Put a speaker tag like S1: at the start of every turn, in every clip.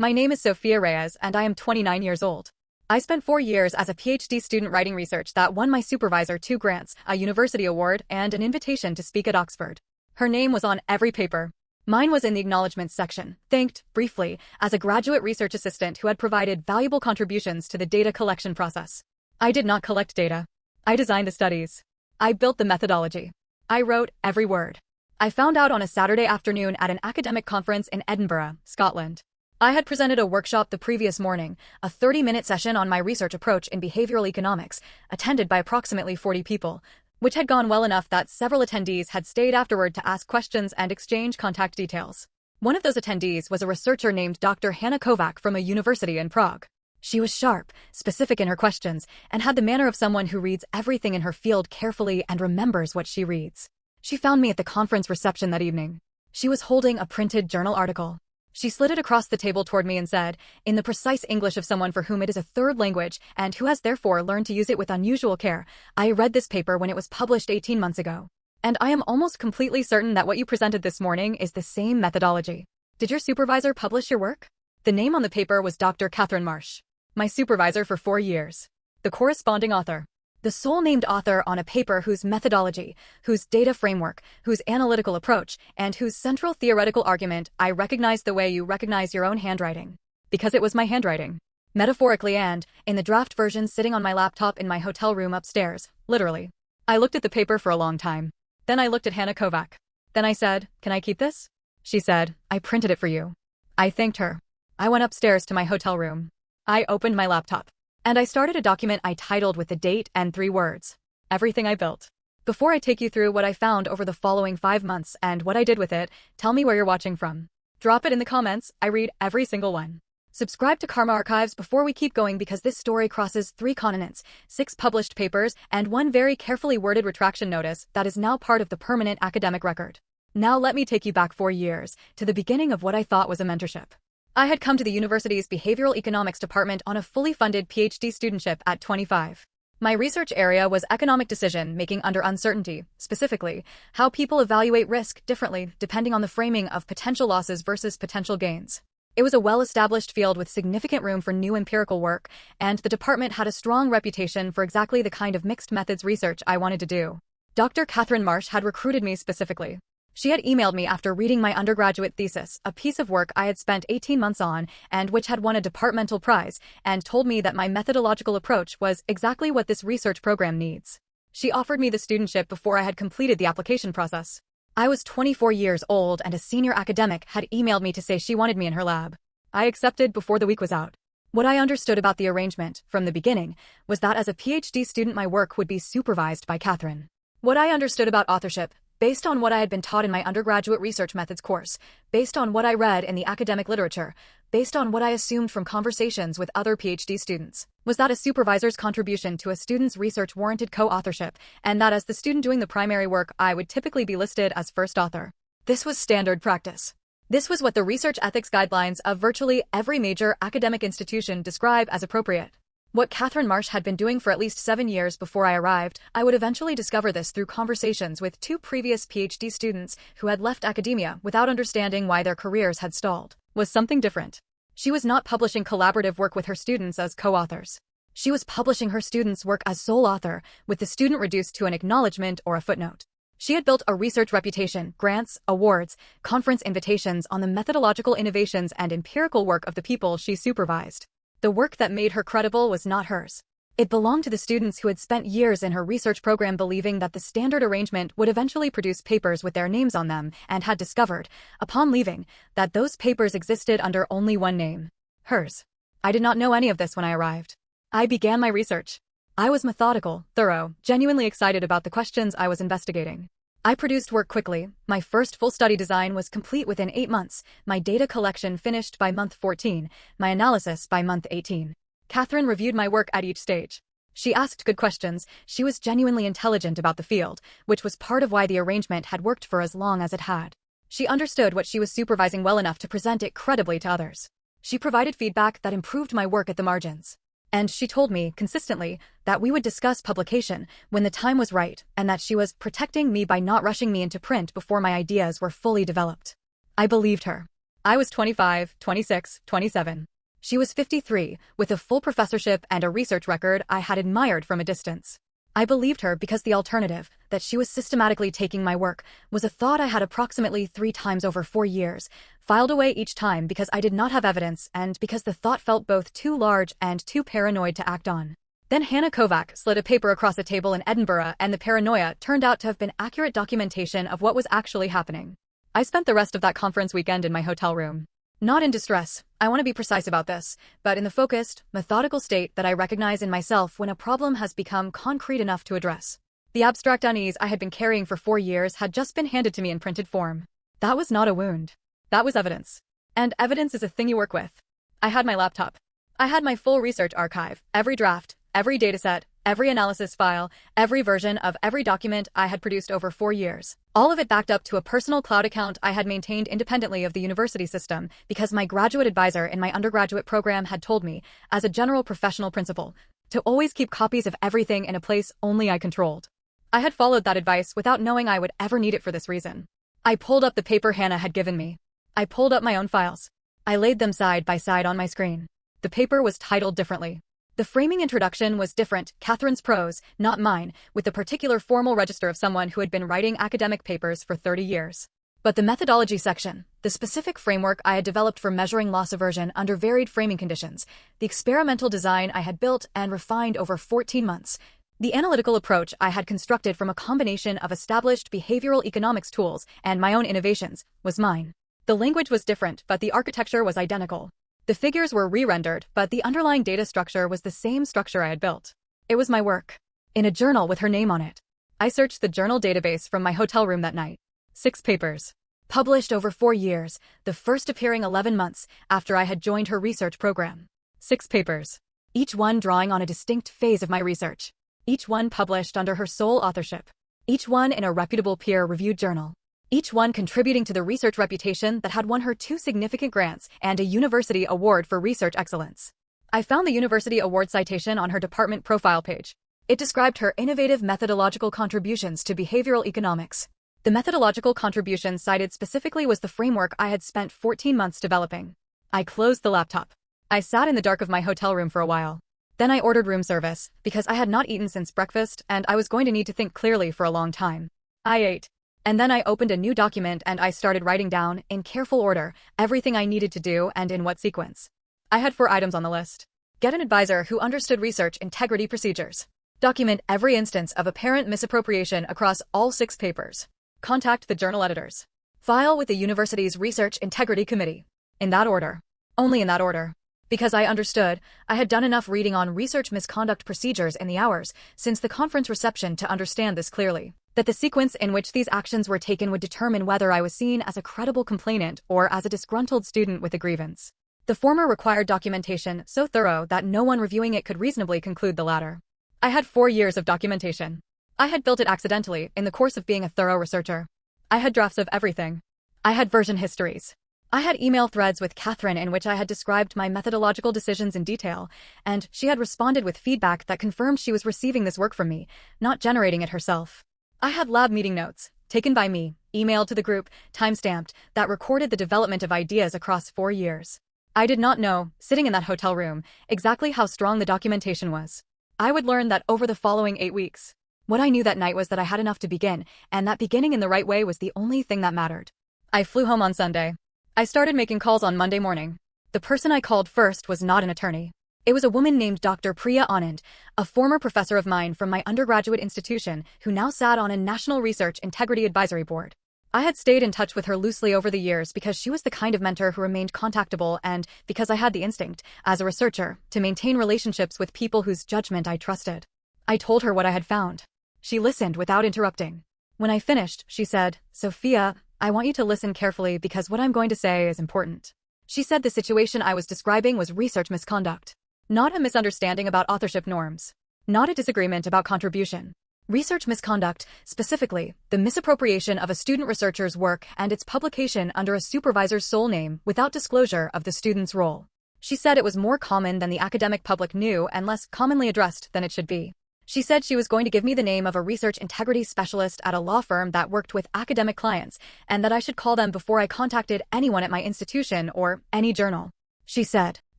S1: My name is Sofia Reyes and I am 29 years old. I spent 4 years as a PhD student writing research that won my supervisor 2 grants, a university award, and an invitation to speak at Oxford. Her name was on every paper. Mine was in the acknowledgments section, thanked, briefly, as a graduate research assistant who had provided valuable contributions to the data collection process. I did not collect data. I designed the studies. I built the methodology. I wrote every word. I found out on a Saturday afternoon at an academic conference in Edinburgh, Scotland. I had presented a workshop the previous morning, a 30-minute session on my research approach in behavioral economics, attended by approximately 40 people, which had gone well enough that several attendees had stayed afterward to ask questions and exchange contact details. One of those attendees was a researcher named Dr. Hana Kovac from a university in Prague. She was sharp, specific in her questions, and had the manner of someone who reads everything in her field carefully and remembers what she reads. She found me at the conference reception that evening. She was holding a printed journal article. She slid it across the table toward me and said, in the precise English of someone for whom it is a third language and who has therefore learned to use it with unusual care, I read this paper when it was published 18 months ago. And I am almost completely certain that what you presented this morning is the same methodology. Did your supervisor publish your work? The name on the paper was Dr. Marsh, my supervisor for 4 years. The corresponding author. The sole named author on a paper whose methodology, whose data framework, whose analytical approach, and whose central theoretical argument I recognized the way you recognize your own handwriting. Because it was my handwriting. Metaphorically and, in the draft version sitting on my laptop in my hotel room upstairs, literally. I looked at the paper for a long time. Then I looked at Hana Kovac. Then I said, "Can I keep this?" She said, "I printed it for you." I thanked her. I went upstairs to my hotel room. I opened my laptop. And I started a document I titled with the date and 3 words. Everything I built. Before I take you through what I found over the following 5 months and what I did with it, tell me where you're watching from. Drop it in the comments, I read every single one. Subscribe to Karma Archives before we keep going because this story crosses 3 continents, 6 published papers, and 1 very carefully worded retraction notice that is now part of the permanent academic record. Now let me take you back 4 years, to the beginning of what I thought was a mentorship. I had come to the university's behavioral economics department on a fully funded PhD studentship at 25. My research area was economic decision-making under uncertainty, specifically, how people evaluate risk differently depending on the framing of potential losses versus potential gains. It was a well-established field with significant room for new empirical work, and the department had a strong reputation for exactly the kind of mixed methods research I wanted to do. Dr. Marsh had recruited me specifically. She had emailed me after reading my undergraduate thesis, a piece of work I had spent 18 months on and which had won a departmental prize, and told me that my methodological approach was exactly what this research program needs. She offered me the studentship before I had completed the application process. I was 24 years old and a senior academic had emailed me to say she wanted me in her lab. I accepted before the week was out. What I understood about the arrangement, from the beginning, was that as a PhD student my work would be supervised by Catherine. What I understood about authorship, based on what I had been taught in my undergraduate research methods course, based on what I read in the academic literature, based on what I assumed from conversations with other PhD students, was that a supervisor's contribution to a student's research warranted co-authorship, and that as the student doing the primary work I would typically be listed as first author. This was standard practice. This was what the research ethics guidelines of virtually every major academic institution describe as appropriate. What Marsh had been doing for at least 7 years before I arrived, I would eventually discover this through conversations with 2 previous PhD students who had left academia without understanding why their careers had stalled, was something different. She was not publishing collaborative work with her students as co-authors. She was publishing her students' work as sole author, with the student reduced to an acknowledgement or a footnote. She had built a research reputation, grants, awards, conference invitations on the methodological innovations and empirical work of the people she supervised. The work that made her credible was not hers. It belonged to the students who had spent years in her research program believing that the standard arrangement would eventually produce papers with their names on them and had discovered, upon leaving, that those papers existed under only one name. Hers. I did not know any of this when I arrived. I began my research. I was methodical, thorough, genuinely excited about the questions I was investigating. I produced work quickly. My first full study design was complete within 8 months, my data collection finished by month 14, my analysis by month 18. Catherine reviewed my work at each stage. She asked good questions, she was genuinely intelligent about the field, which was part of why the arrangement had worked for as long as it had. She understood what she was supervising well enough to present it credibly to others. She provided feedback that improved my work at the margins. And she told me, consistently, that we would discuss publication when the time was right and that she was protecting me by not rushing me into print before my ideas were fully developed. I believed her. I was 25, 26, 27. She was 53, with a full professorship and a research record I had admired from a distance. I believed her because the alternative, that she was systematically taking my work, was a thought I had approximately 3 times over 4 years, filed away each time because I did not have evidence and because the thought felt both too large and too paranoid to act on. Then Hana Kovac slid a paper across a table in Edinburgh, and the paranoia turned out to have been accurate documentation of what was actually happening. I spent the rest of that conference weekend in my hotel room. Not in distress, I want to be precise about this, but in the focused, methodical state that I recognize in myself when a problem has become concrete enough to address. The abstract unease I had been carrying for 4 years had just been handed to me in printed form. That was not a wound. That was evidence. And evidence is a thing you work with. I had my laptop. I had my full research archive, every draft, every dataset, every analysis file, every version of every document I had produced over 4 years. All of it backed up to a personal cloud account I had maintained independently of the university system because my graduate advisor in my undergraduate program had told me, as a general professional principle, to always keep copies of everything in a place only I controlled. I had followed that advice without knowing I would ever need it for this reason. I pulled up the paper Hana had given me. I pulled up my own files. I laid them side by side on my screen. The paper was titled differently. The framing introduction was different, Catherine's prose, not mine, with the particular formal register of someone who had been writing academic papers for 30 years. But the methodology section, the specific framework I had developed for measuring loss aversion under varied framing conditions, the experimental design I had built and refined over 14 months, the analytical approach I had constructed from a combination of established behavioral economics tools and my own innovations, was mine. The language was different, but the architecture was identical. The figures were re-rendered, but the underlying data structure was the same structure I had built. It was my work. In a journal with her name on it. I searched the journal database from my hotel room that night. 6 papers. Published over 4 years, the first appearing 11 months after I had joined her research program. 6 papers. Each one drawing on a distinct phase of my research. Each one published under her sole authorship. Each one in a reputable peer-reviewed journal. Each one contributing to the research reputation that had won her 2 significant grants and a university award for research excellence. I found the university award citation on her department profile page. It described her innovative methodological contributions to behavioral economics. The methodological contribution cited specifically was the framework I had spent 14 months developing. I closed the laptop. I sat in the dark of my hotel room for a while. Then I ordered room service, because I had not eaten since breakfast and I was going to need to think clearly for a long time. I ate. And then I opened a new document and I started writing down, in careful order, everything I needed to do and in what sequence. I had 4 items on the list. Get an advisor who understood research integrity procedures. Document every instance of apparent misappropriation across all 6 papers. Contact the journal editors. File with the university's Research Integrity Committee. In that order. Only in that order. Because I understood, I had done enough reading on research misconduct procedures in the hours since the conference reception to understand this clearly. That the sequence in which these actions were taken would determine whether I was seen as a credible complainant or as a disgruntled student with a grievance. The former required documentation so thorough that no one reviewing it could reasonably conclude the latter. I had 4 years of documentation. I had built it accidentally in the course of being a thorough researcher. I had drafts of everything. I had version histories. I had email threads with Catherine in which I had described my methodological decisions in detail, and she had responded with feedback that confirmed she was receiving this work from me, not generating it herself. I had lab meeting notes, taken by me, emailed to the group, time-stamped, that recorded the development of ideas across 4 years. I did not know, sitting in that hotel room, exactly how strong the documentation was. I would learn that over the following 8 weeks. What I knew that night was that I had enough to begin, and that beginning in the right way was the only thing that mattered. I flew home on Sunday. I started making calls on Monday morning. The person I called first was not an attorney. It was a woman named Dr. Priya Anand, a former professor of mine from my undergraduate institution who now sat on a National Research Integrity Advisory Board. I had stayed in touch with her loosely over the years because she was the kind of mentor who remained contactable and because I had the instinct, as a researcher, to maintain relationships with people whose judgment I trusted. I told her what I had found. She listened without interrupting. When I finished, she said, "Sofia, I want you to listen carefully because what I'm going to say is important." She said the situation I was describing was research misconduct. Not a misunderstanding about authorship norms. Not a disagreement about contribution. Research misconduct, specifically, the misappropriation of a student researcher's work and its publication under a supervisor's sole name without disclosure of the student's role. She said it was more common than the academic public knew and less commonly addressed than it should be. She said she was going to give me the name of a research integrity specialist at a law firm that worked with academic clients, and that I should call them before I contacted anyone at my institution or any journal. She said,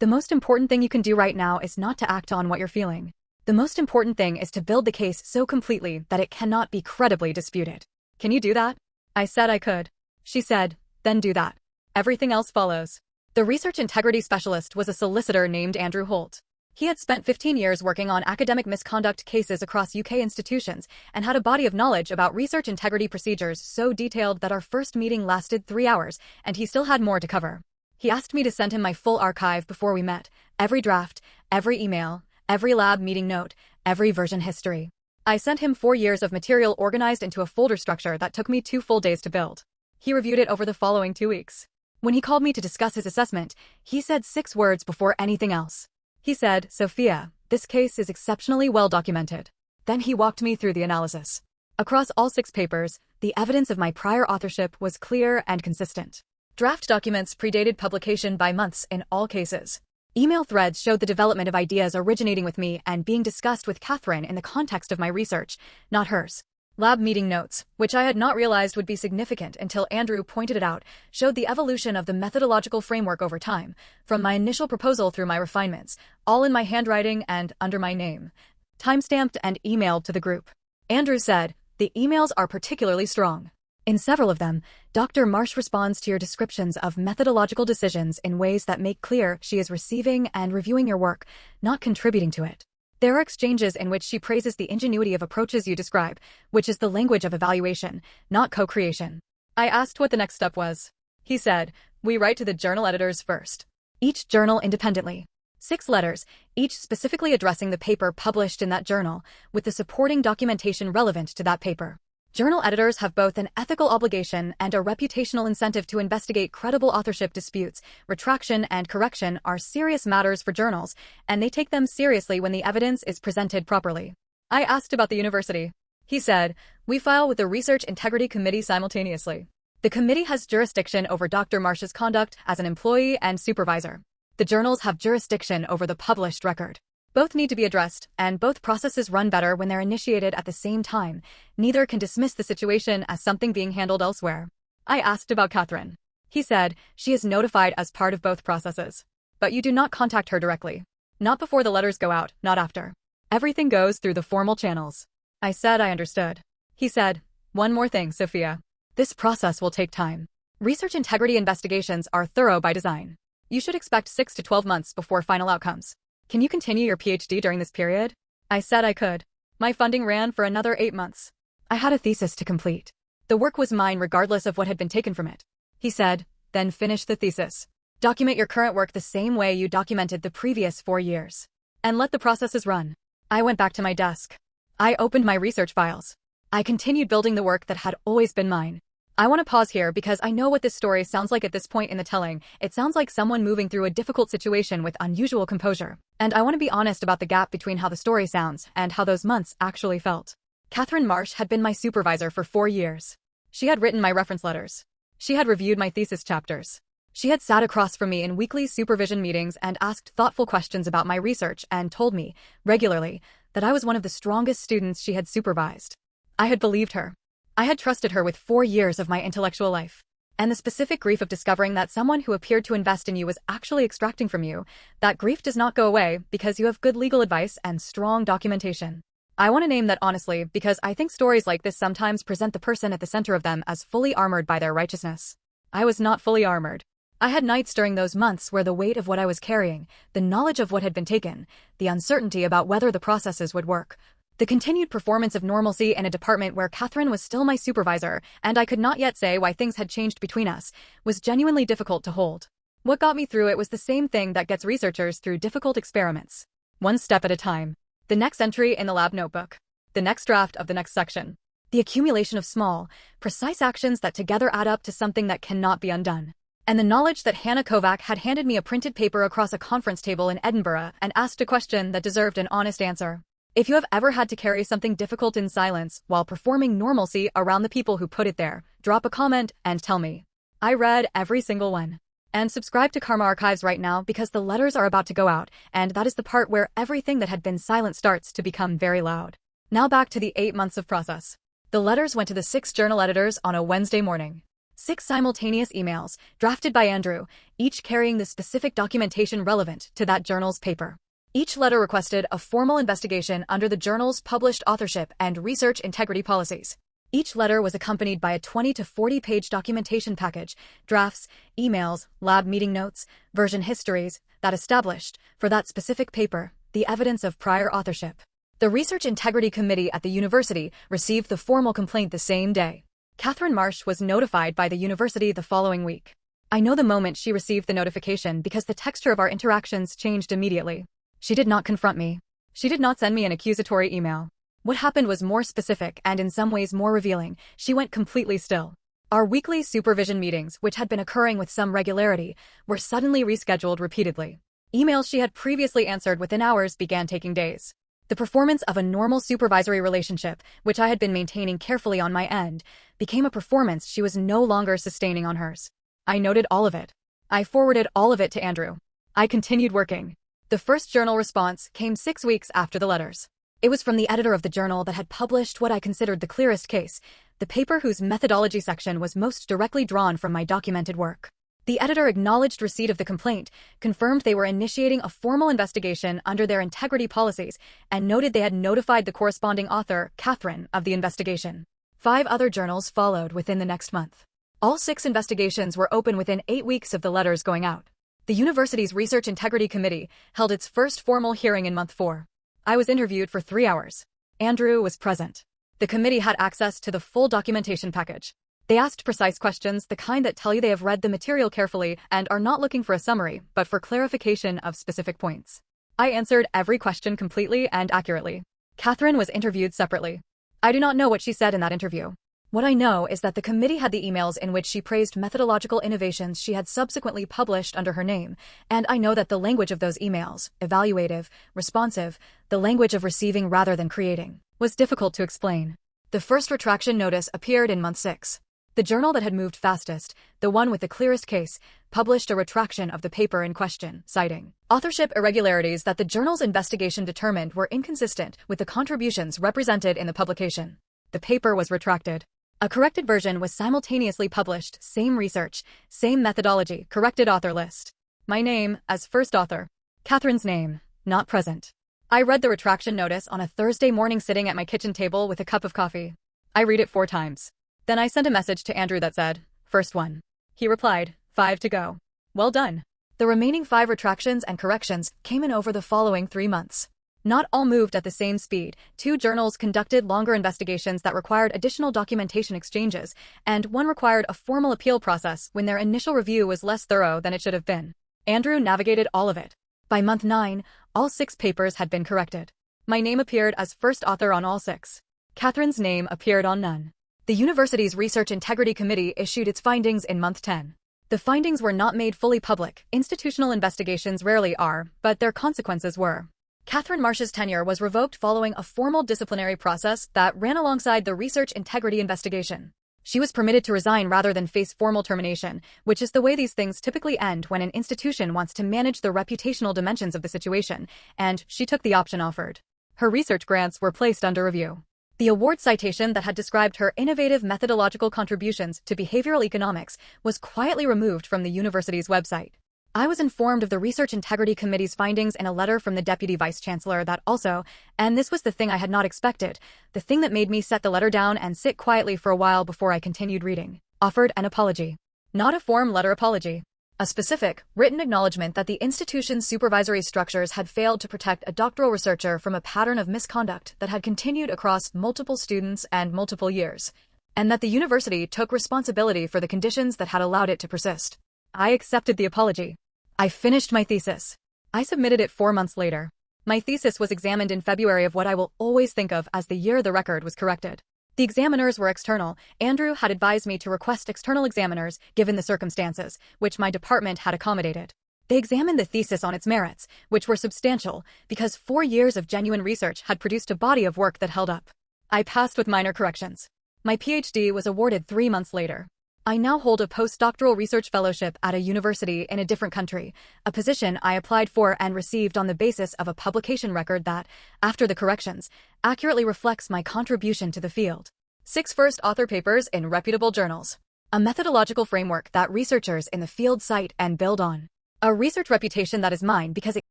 S1: "The most important thing you can do right now is not to act on what you're feeling. The most important thing is to build the case so completely that it cannot be credibly disputed. Can you do that?" I said I could. She said, "Then do that. Everything else follows." The research integrity specialist was a solicitor named Andrew Holt. He had spent 15 years working on academic misconduct cases across UK institutions and had a body of knowledge about research integrity procedures so detailed that our first meeting lasted 3 hours, and he still had more to cover. He asked me to send him my full archive before we met, every draft, every email, every lab meeting note, every version history. I sent him 4 years of material organized into a folder structure that took me 2 full days to build. He reviewed it over the following 2 weeks. When he called me to discuss his assessment, he said 6 words before anything else. He said, "Sophia, this case is exceptionally well documented." Then he walked me through the analysis. Across all 6 papers, the evidence of my prior authorship was clear and consistent. Draft documents predated publication by months in all cases. Email threads showed the development of ideas originating with me and being discussed with Catherine in the context of my research, not hers. Lab meeting notes, which I had not realized would be significant until Andrew pointed it out, showed the evolution of the methodological framework over time, from my initial proposal through my refinements, all in my handwriting and under my name, timestamped and emailed to the group. Andrew said, "The emails are particularly strong. In several of them, Dr. Marsh responds to your descriptions of methodological decisions in ways that make clear she is receiving and reviewing your work, not contributing to it. There are exchanges in which she praises the ingenuity of approaches you describe, which is the language of evaluation, not co-creation." I asked what the next step was. He said, "We write to the journal editors first. Each journal independently. 6 letters, each specifically addressing the paper published in that journal, with the supporting documentation relevant to that paper. Journal editors have both an ethical obligation and a reputational incentive to investigate credible authorship disputes. Retraction and correction are serious matters for journals, and they take them seriously when the evidence is presented properly." I asked about the university. He said, "We file with the Research Integrity Committee simultaneously. The committee has jurisdiction over Dr. Marsh's conduct as an employee and supervisor. The journals have jurisdiction over the published record. Both need to be addressed, and both processes run better when they're initiated at the same time. Neither can dismiss the situation as something being handled elsewhere." I asked about Catherine. He said, "She is notified as part of both processes. But you do not contact her directly. Not before the letters go out, not after. Everything goes through the formal channels." I said I understood. He said, "One more thing, Sophia. This process will take time. Research integrity investigations are thorough by design. You should expect 6 to 12 months before final outcomes. Can you continue your PhD during this period?" I said I could. My funding ran for another 8 months. I had a thesis to complete. The work was mine regardless of what had been taken from it. He said, "Then finish the thesis. Document your current work the same way you documented the previous 4 years. And let the processes run." I went back to my desk. I opened my research files. I continued building the work that had always been mine. I want to pause here because I know what this story sounds like at this point in the telling. It sounds like someone moving through a difficult situation with unusual composure. And I want to be honest about the gap between how the story sounds and how those months actually felt. Catherine Marsh had been my supervisor for 4 years. She had written my reference letters. She had reviewed my thesis chapters. She had sat across from me in weekly supervision meetings and asked thoughtful questions about my research and told me, regularly, that I was one of the strongest students she had supervised. I had believed her. I had trusted her with 4 years of my intellectual life. And the specific grief of discovering that someone who appeared to invest in you was actually extracting from you, that grief does not go away because you have good legal advice and strong documentation. I want to name that honestly because I think stories like this sometimes present the person at the center of them as fully armored by their righteousness. I was not fully armored. I had nights during those months where the weight of what I was carrying, the knowledge of what had been taken, the uncertainty about whether the processes would work, the continued performance of normalcy in a department where Catherine was still my supervisor and I could not yet say why things had changed between us, was genuinely difficult to hold. What got me through it was the same thing that gets researchers through difficult experiments. One step at a time. The next entry in the lab notebook. The next draft of the next section. The accumulation of small, precise actions that together add up to something that cannot be undone. And the knowledge that Hana Kovac had handed me a printed paper across a conference table in Edinburgh and asked a question that deserved an honest answer. If you have ever had to carry something difficult in silence while performing normalcy around the people who put it there, drop a comment and tell me. I read every single one. And subscribe to Karma Archives right now because the letters are about to go out, and that is the part where everything that had been silent starts to become very loud. Now back to the 8 months of process. The letters went to the 6 journal editors on a Wednesday morning. 6 simultaneous emails, drafted by Andrew, each carrying the specific documentation relevant to that journal's paper. Each letter requested a formal investigation under the journal's published authorship and research integrity policies. Each letter was accompanied by a 20 to 40-page documentation package, drafts, emails, lab meeting notes, version histories, that established, for that specific paper, the evidence of prior authorship. The Research Integrity Committee at the university received the formal complaint the same day. Catherine Marsh was notified by the university the following week. I know the moment she received the notification because the texture of our interactions changed immediately. She did not confront me. She did not send me an accusatory email. What happened was more specific and in some ways more revealing. She went completely still. Our weekly supervision meetings, which had been occurring with some regularity, were suddenly rescheduled repeatedly. Emails she had previously answered within hours began taking days. The performance of a normal supervisory relationship, which I had been maintaining carefully on my end, became a performance she was no longer sustaining on hers. I noted all of it. I forwarded all of it to Andrew. I continued working. The first journal response came 6 weeks after the letters. It was from the editor of the journal that had published what I considered the clearest case, the paper whose methodology section was most directly drawn from my documented work. The editor acknowledged receipt of the complaint, confirmed they were initiating a formal investigation under their integrity policies, and noted they had notified the corresponding author, Catherine, of the investigation. 5 other journals followed within the next month. All 6 investigations were open within 8 weeks of the letters going out. The university's Research Integrity Committee held its first formal hearing in month 4. I was interviewed for 3 hours. Andrew was present. The committee had access to the full documentation package. They asked precise questions, the kind that tell you they have read the material carefully and are not looking for a summary, but for clarification of specific points. I answered every question completely and accurately. Catherine was interviewed separately. I do not know what she said in that interview. What I know is that the committee had the emails in which she praised methodological innovations she had subsequently published under her name, and I know that the language of those emails, evaluative, responsive, the language of receiving rather than creating, was difficult to explain. The first retraction notice appeared in month 6. The journal that had moved fastest, the one with the clearest case, published a retraction of the paper in question, citing authorship irregularities that the journal's investigation determined were inconsistent with the contributions represented in the publication. The paper was retracted. A corrected version was simultaneously published, same research, same methodology, corrected author list. My name, as first author. Catherine's name, not present. I read the retraction notice on a Thursday morning sitting at my kitchen table with a cup of coffee. I read it 4 times. Then I sent a message to Andrew that said, first one. He replied, 5 to go. Well done. The remaining 5 retractions and corrections came in over the following 3 months. Not all moved at the same speed. 2 journals conducted longer investigations that required additional documentation exchanges, and 1 required a formal appeal process when their initial review was less thorough than it should have been. Andrew navigated all of it. By month 9, all 6 papers had been corrected. My name appeared as first author on all 6. Catherine's name appeared on none. The university's Research Integrity Committee issued its findings in month 10. The findings were not made fully public. Institutional investigations rarely are, but their consequences were. Catherine Marsh's tenure was revoked following a formal disciplinary process that ran alongside the research integrity investigation. She was permitted to resign rather than face formal termination, which is the way these things typically end when an institution wants to manage the reputational dimensions of the situation, and she took the option offered. Her research grants were placed under review. The award citation that had described her innovative methodological contributions to behavioral economics was quietly removed from the university's website. I was informed of the Research Integrity Committee's findings in a letter from the Deputy Vice-Chancellor that also, and this was the thing I had not expected, the thing that made me set the letter down and sit quietly for a while before I continued reading, offered an apology. Not a form letter apology. A specific, written acknowledgement that the institution's supervisory structures had failed to protect a doctoral researcher from a pattern of misconduct that had continued across multiple students and multiple years, and that the university took responsibility for the conditions that had allowed it to persist. I accepted the apology. I finished my thesis. I submitted it 4 months later. My thesis was examined in February of what I will always think of as the year the record was corrected. The examiners were external. Andrew had advised me to request external examiners, given the circumstances, which my department had accommodated. They examined the thesis on its merits, which were substantial, because 4 years of genuine research had produced a body of work that held up. I passed with minor corrections. My PhD was awarded 3 months later. I now hold a postdoctoral research fellowship at a university in a different country, a position I applied for and received on the basis of a publication record that, after the corrections, accurately reflects my contribution to the field. 6 first author papers in reputable journals. A methodological framework that researchers in the field cite and build on. A research reputation that is mine because it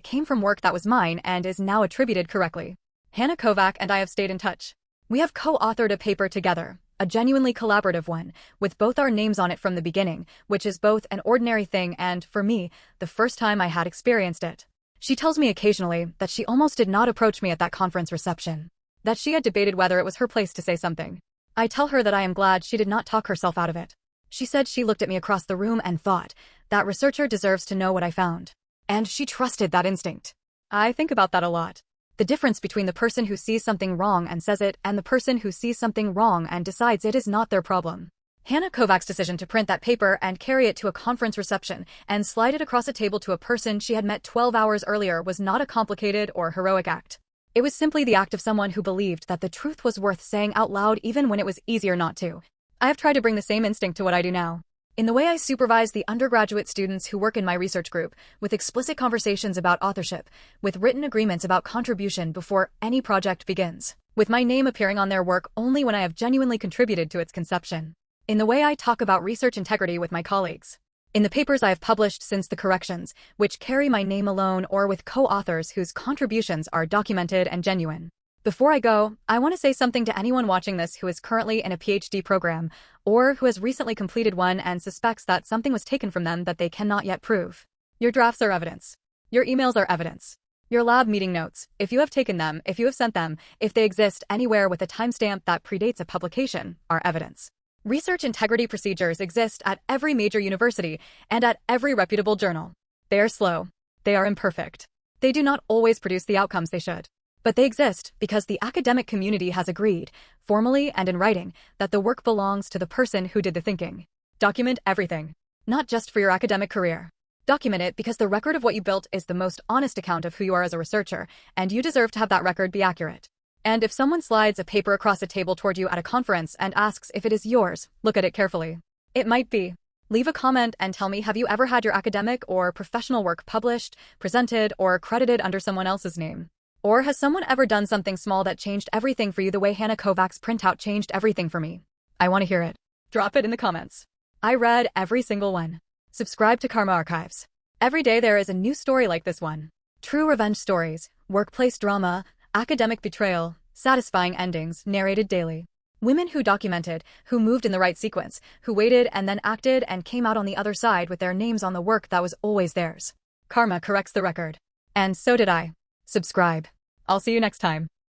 S1: came from work that was mine and is now attributed correctly. Hana Kovac and I have stayed in touch. We have co-authored a paper together, a genuinely collaborative one, with both our names on it from the beginning, which is both an ordinary thing and, for me, the first time I had experienced it. She tells me occasionally that she almost did not approach me at that conference reception, that she had debated whether it was her place to say something. I tell her that I am glad she did not talk herself out of it. She said she looked at me across the room and thought, that researcher deserves to know what I found. And she trusted that instinct. I think about that a lot. The difference between the person who sees something wrong and says it and the person who sees something wrong and decides it is not their problem. Hana Kovac's decision to print that paper and carry it to a conference reception and slide it across a table to a person she had met 12 hours earlier was not a complicated or heroic act. It was simply the act of someone who believed that the truth was worth saying out loud even when it was easier not to. I have tried to bring the same instinct to what I do now. In the way I supervise the undergraduate students who work in my research group, with explicit conversations about authorship, with written agreements about contribution before any project begins, with my name appearing on their work only when I have genuinely contributed to its conception. In the way I talk about research integrity with my colleagues. In the papers I have published since the corrections, which carry my name alone or with co-authors whose contributions are documented and genuine. Before I go, I want to say something to anyone watching this who is currently in a PhD program, or who has recently completed one and suspects that something was taken from them that they cannot yet prove. Your drafts are evidence. Your emails are evidence. Your lab meeting notes, if you have taken them, if you have sent them, if they exist anywhere with a timestamp that predates a publication, are evidence. Research integrity procedures exist at every major university and at every reputable journal. They are slow. They are imperfect. They do not always produce the outcomes they should. But they exist because the academic community has agreed, formally and in writing, that the work belongs to the person who did the thinking. Document everything. Not just for your academic career. Document it because the record of what you built is the most honest account of who you are as a researcher, and you deserve to have that record be accurate. And if someone slides a paper across a table toward you at a conference and asks if it is yours, look at it carefully. It might be. Leave a comment and tell me, have you ever had your academic or professional work published, presented, or credited under someone else's name? Or has someone ever done something small that changed everything for you the way Hana Kovac's printout changed everything for me? I want to hear it. Drop it in the comments. I read every single one. Subscribe to Karma Archives. Every day there is a new story like this one. True revenge stories, workplace drama, academic betrayal, satisfying endings, narrated daily. Women who documented, who moved in the right sequence, who waited and then acted and came out on the other side with their names on the work that was always theirs. Karma corrects the record. And so did I. Subscribe. I'll see you next time.